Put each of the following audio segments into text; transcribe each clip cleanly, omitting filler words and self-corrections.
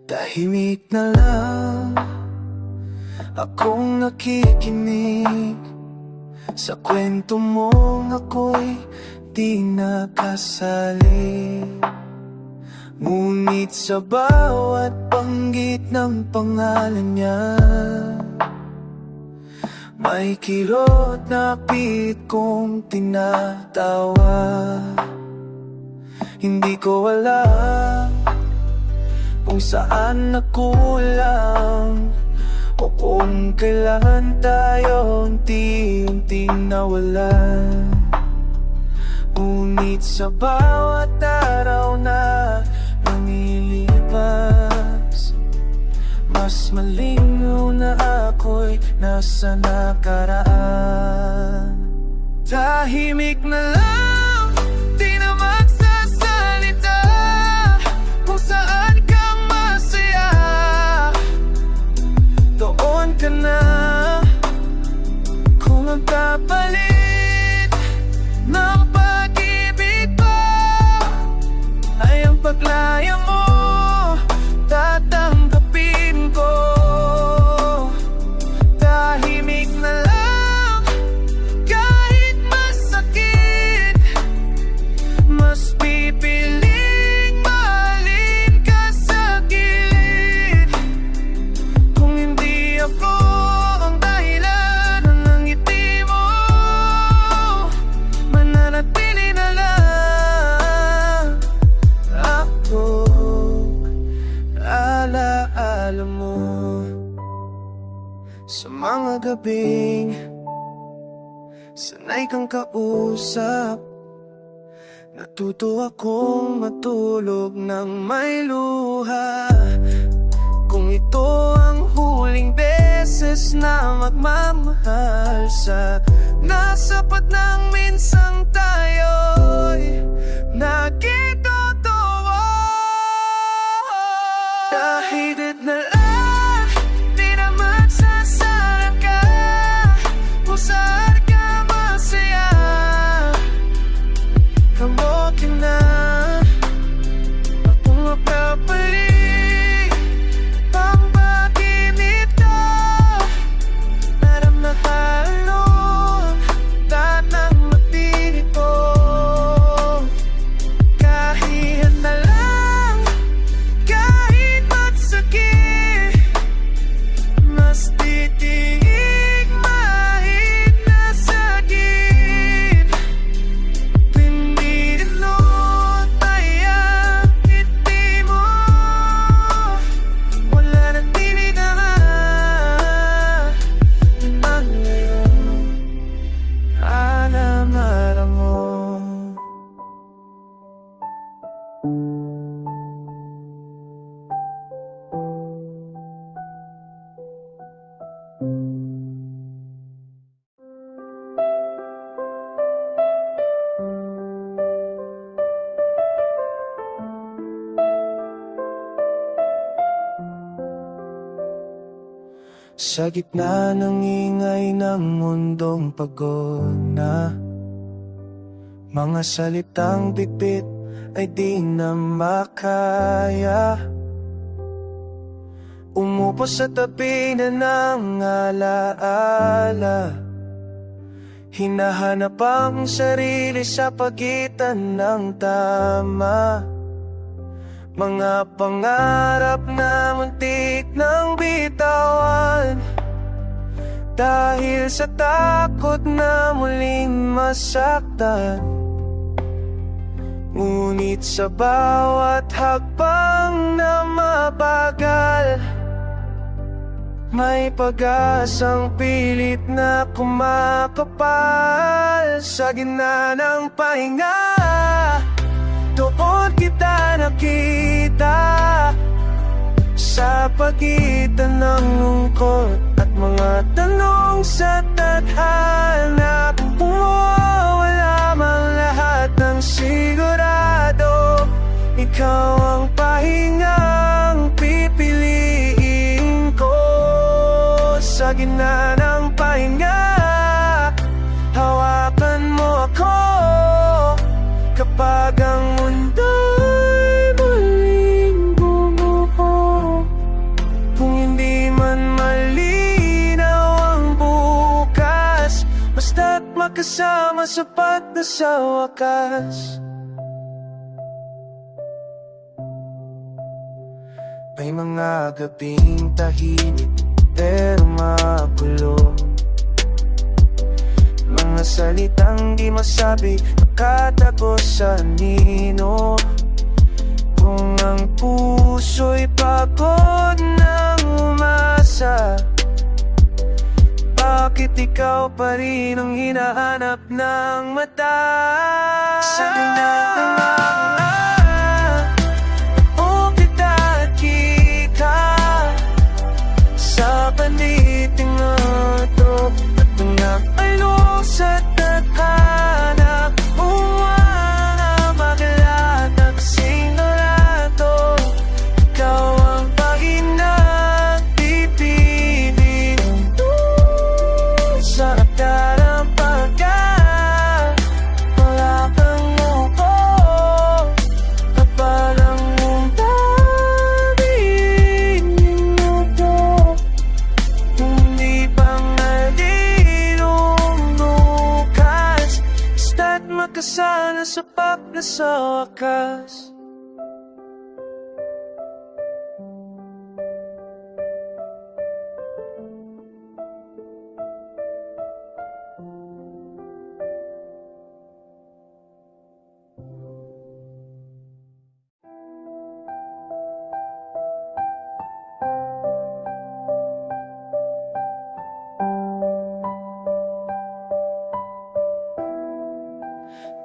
Tahimik na lang akong nakikinig sa kwento mong ako'y di nakasali. Ngunit sa bawat banggit ng pangalan niya, may kirot na pilit kong tinatawa. Hindi ko alam kung saan nakulang o kung kailan tayo unti-unting nawalan. Ngunit sa bawat araw na lumilipas, mas malinaw na ako'y nasa nakaraan. Tahimik na lang, di na magsasalita, kung saan ka masaya, doon ka na. Kung ang kapalit ng pag-ibig ko ay ang paglaya mo, tatanggapin ko. Tahimik na lang, kahit masakit, mas pipiling mahalin ka sa gilid. Kung hindi ako ang dahilan ng ngiti mo, mananatili na lang ako. Alaala mo sa mga gabing sanay kang kausap, natuto akong matulog ng may luha. Kung ito ang huling beses na magmamahal, nasapat ng minsang tayo'y nagkitotoo. Kahit na lang, di na magsasara ka, kung saan ka masaya, kamotin na akong mapapalit. Pang bakit ito, naramnatalon, tanang matili ko. Kahit na lang, kahit magsakit, mas titiig mahit na sagit. Pinilot ay ang ngiti mo, wala nang tinig na ang ngayon. Alam mo, sa gitna ng ingay ng mundong pagod na, mga salitang bitbit ay di na makaya. Umupo sa tabi na ng alaala, hinahanap ang sarili sa pagitan ng tama. Mga pangarap na muntik ng bitawan, dahil sa takot na muling masaktan. Ngunit sa bawat hakbang na mabagal, may pag-asang pilit na kumakapal. Sa gitna ng pahinga, doon kita nakita, sa pagitan ng lungkot at mga tanong sa tadhana. Wala mang lahat ng sigurado, ikaw ang pahingang pipiliin ko. Sa gitna ng pahinga, hawakan mo ako kapag ang mundo'y muling bumuo. magkasama sapat na sa wakas. May mga gabing tahimik pero magulo, mga salitang di masabi, nakatago sa nino. Kung ang puso'y pagod ng umasa, bakit ikaw pa rin ang hinahanap ng mata? Sana na o kita at kita sa paniting ito, at mga alok sa tadhana, uwang maglahat ng sigurado. Ikaw ang pahinag-ibig sa darampagan. Wala kang muko na parang umabing minuto, hindi pangalirong lukas, basta't magkasama sapat na sa wakas.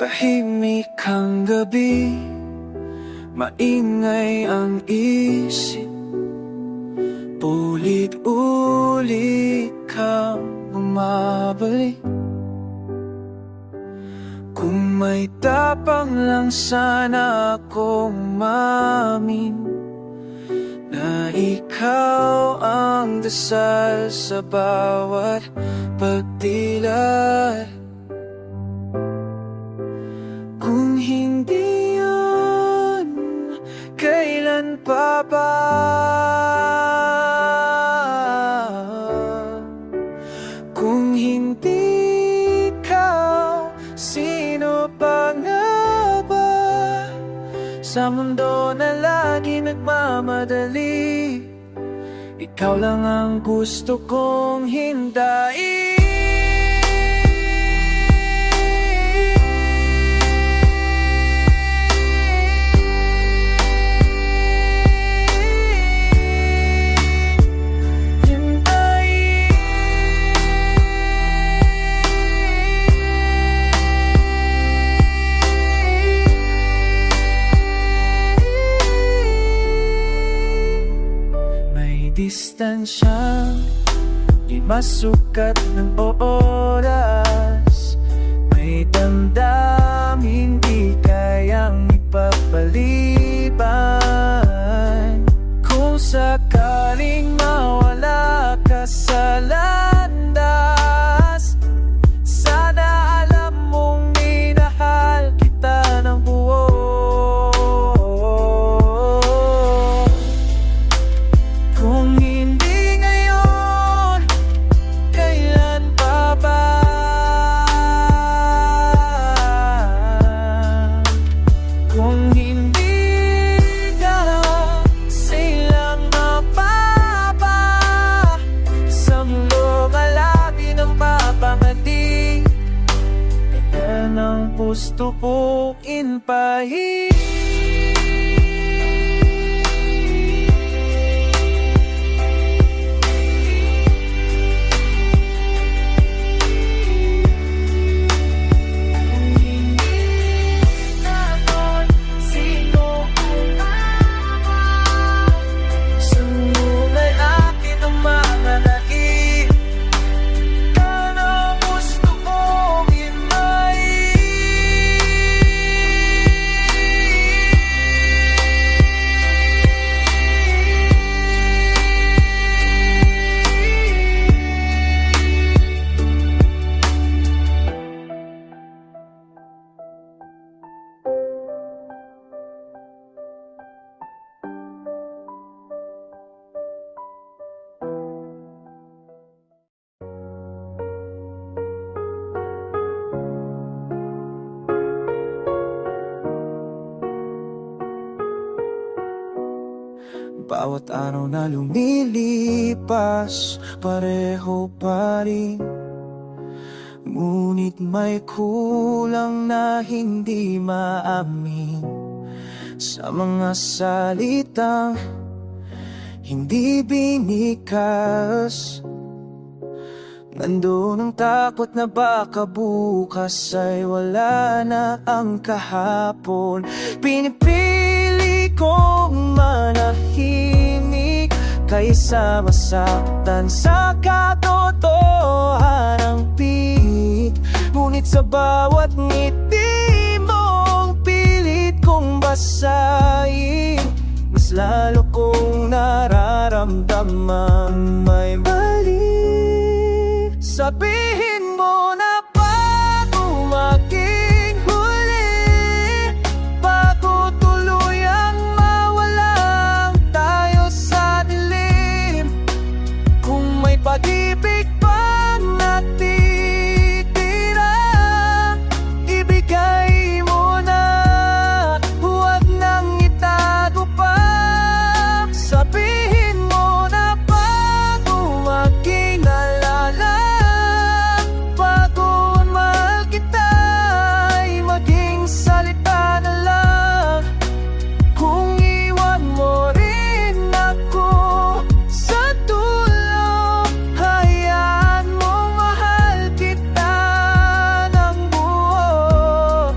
Tahimik ang gabi, maingay ang isip, ulit-ulit kang bumabalik. Kung may tapang lang sana akong umamin na ikaw ang dasal sa bawat pagdilat. Kung hindi yun, kailan pa ba? Kung hindi ikaw, sino pa nga ba? Sa mundo na lagi nagmamadali, ikaw lang ang gusto kong hindain. Distansyang di masukat ng oras, may damdamin di kayang ipapaliban. Kung sakaling mawala ka sa landas, sana alam mong minahal kita ng buo. Kung hindi ngayon, kailan pa ba? Kung hindi ka, silang mapapa sa mundo malaki ng papangati. Kaya ng gusto kong inpahin. Bawat araw na lumilipas, pareho pa rin. Ngunit may kulang na hindi maamin sa mga salitang hindi binikas. Nandoon ang takot na baka bukas ay wala na ang kahapon. Pinipili kong manahimik kaysa masaktan sa katotohanan ng pilit. Ngunit sa bawat ngiti mong pilit kong basahin, mas lalo kong nararamdaman may mali. Sabihin mo na bago maging huli, bago tuluyang mawalang tayo sa dilim. Kung may pag-ibig pang natitira, ibigay mo na, huwag nang itago pa. Sabihin mo na bago maging alala, salita na lang. Kung iwan mo rin ako sa dulo, hayaan mo mahal kita ng buo.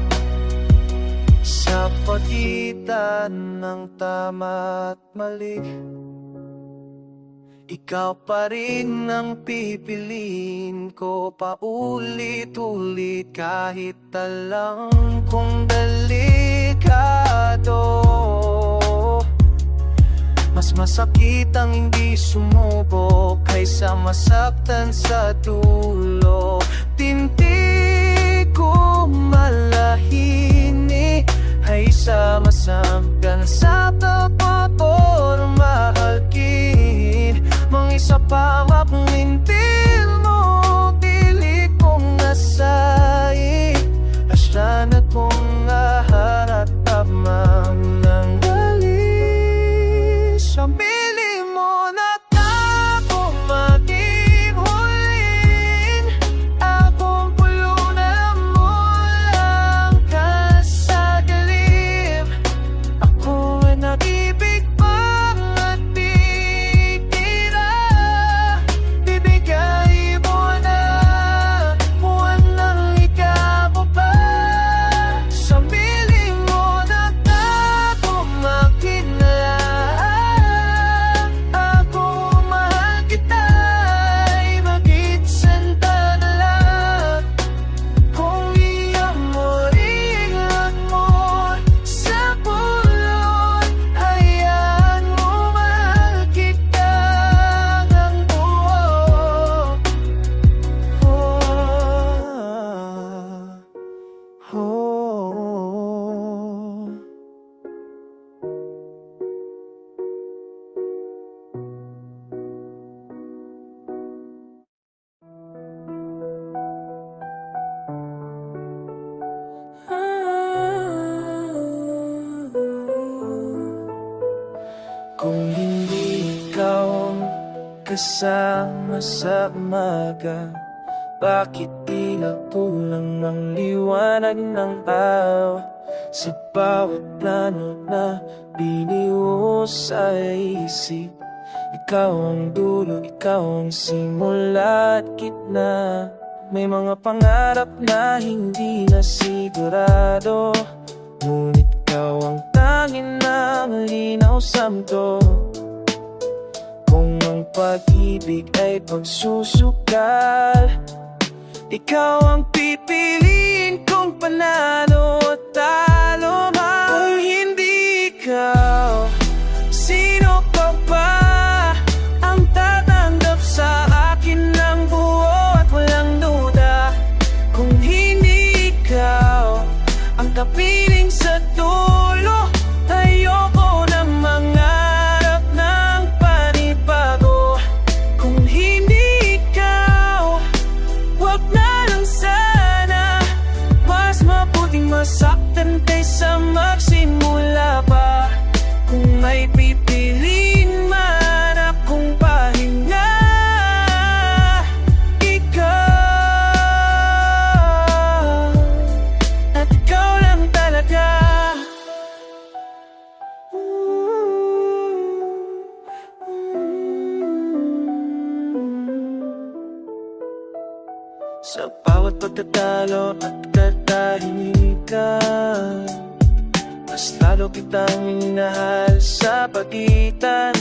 Sa pagitan ng tama at mali, ikaw pa rin ang pipiliin ko paulit-ulit. Kahit alam kong delikado, mas masakit ang hindi sumubok kaysa masaktan sa dulo. Tindig ko malahini ay sama-samkan sa tapapor mahalkin. Mga isa pa mapnintil mo, dili kong nasay. Asyan at kong aharat tamang ng galis. Sabili mo na ako maging hulin, akong pulunan mo lang ka sa galim. Ako ay nag-ibig pang natitira, bibigay mo na, huwag nang ikaw pa. Sabili mo na ako makinala, ako mahal kita, mag-iisenta na lang. Kung iyan mo rin mo sa pulot, hayaan mo mahal kita ng buo. Kung hindi ikaw ang kasama sa umaga, bakit tila kulang ang liwanag ng araw? Sa bawat plano na biniho sa isip, ikaw ang dulo, ikaw ang simula at gitna. May mga pangarap na hindi na sigurado, ngunit ikaw ang tanging na malinaw sa mundo. Kung ang pag-ibig ay pagsusukal, ikaw ang pipiliin kung panalo at talo man. Kung hindi ikaw, sino pa ba ang tatanggap sa akin ng buo at walang duda? Kung hindi ikaw ang kapiling sa dulo, ayoko na mangarap ng panibago. Kung hindi ikaw, wag na lang sana. Mas mabuting masaktan kaysa magsimula pa. Kung may pipiliin Sa bawat pagtatalo at katahimikan, mas lalo kitang minahal sa pagitan.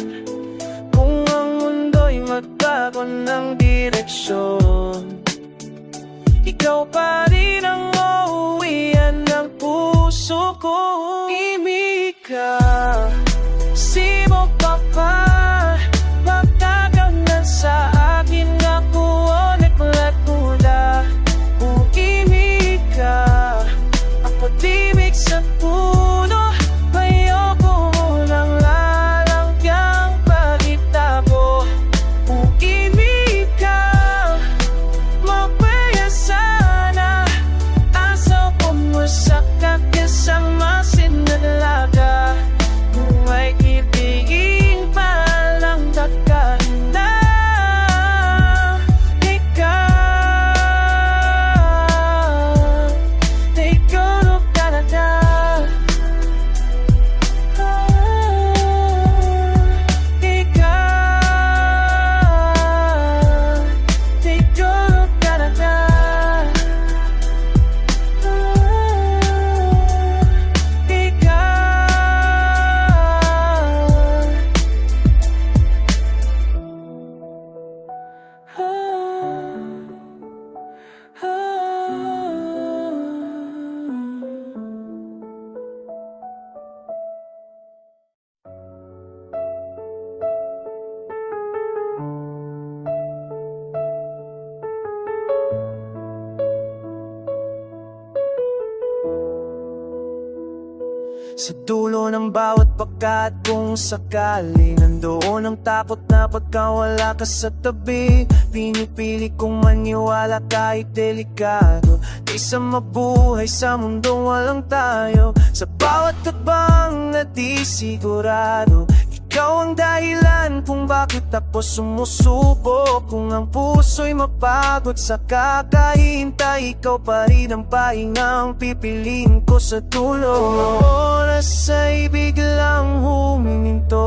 Kung ang mundo'y magbago ng direksyon, ikaw pa rin ang uuwian ng puso ko. Imig ka, simo pa pa, magtaganan sa akin ako nagmulat mula. Umimig ka, ang pag-ibig sa puno, ayoko nang lalangyang pag-itabo. Umimig ka, magpaya sana, asaw ko mo sa kakasama sinalaga. Kung may ibigin pa lang nakahanda, ikaw ka na na. Sa dulo ng bawat pagkat kung sakali nandoon ang takot na pagkawala ka sa tabi, pinipili kong maniwala kahit delikado, kaysa mabuhay sa mundong walang tayo. Sa bawat takbang na di sigurado, ikaw ang dahilan kung bakit ako sumusubo. Kung ang puso'y mapagod sa kakahintay, ikaw pa rin ang pahingang pipiliin ko sa dulo. Oras ay biglang humiminto,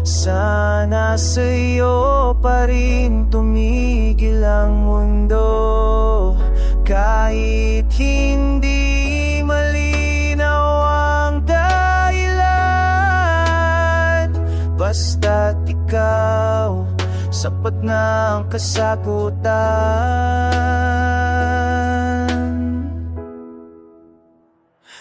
sana sa'yo pa rin tumigil ang mundo. Kahit hindi malinaw ang dahilan, basta't ikaw, sapat na ang kasagutan.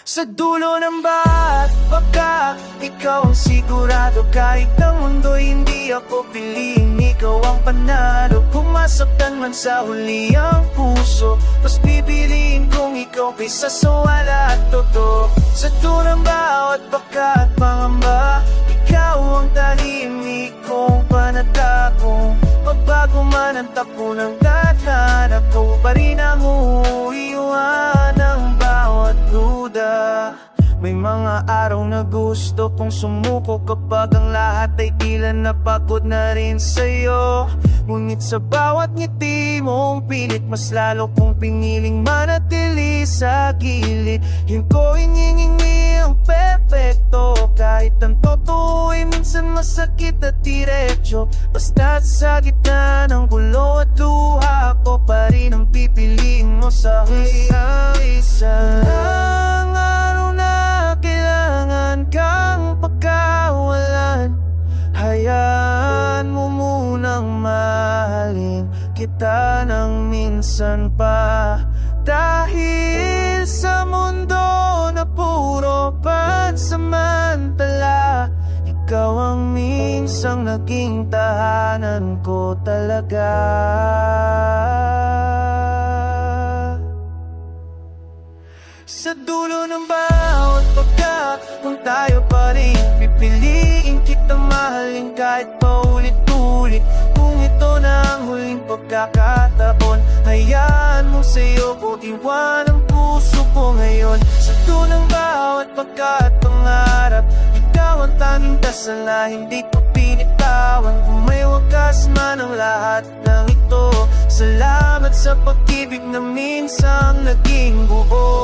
Sa dulo ng bawat pagkat, ikaw ang sigurado. Kahit ang mundo'y hindi ako piliin, ikaw ang panalo. Kung masaktan man sa huli ang puso, mas pipiliin kong ikaw kaysa sa wala at totoo. Sa dulo ng bawat pagkat pangamba, ikaw ang tahimik kong panatagong. Magbago man ang takbo ng tadhana, ako pa rin ang uuwian ng bawat duda. May mga araw na gusto kong sumuko kapag ang lahat ay tila napagod na rin sa'yo. Ngunit sa bawat ngiti mong pilit, mas lalo kong piniling manatili sa gilid. Yun ko hinihingi ang perpekto, kahit ang totoo ay minsan masakit at diretso. Basta't sa gitna ng gulo at luha, ako pa rin ang pipiliin mo sa isa-isa. Ang araw na kailangan kang pagkawalan, hayaan mo munang mahalin kita ng minsan pa. Dahil sa mundo na puro pansamantala, ikaw ang minsang naging tahanan ko talaga. Sa dulo ng bawat pagkat, kung tayo pa rin pipiliin kitang mahalin kahit paulit-ulit. Kung ito na ang huling pagkakataon, hayaan mo sa'yo ko iwan ang puso ko ngayon. Sa dulo ng bawat pagkat pangarap, ikaw ang tanging dasal na hindi ko pinitawan. Kung may wakas man ang lahat ng ito, salamat sa pag-ibig na minsang naging buo.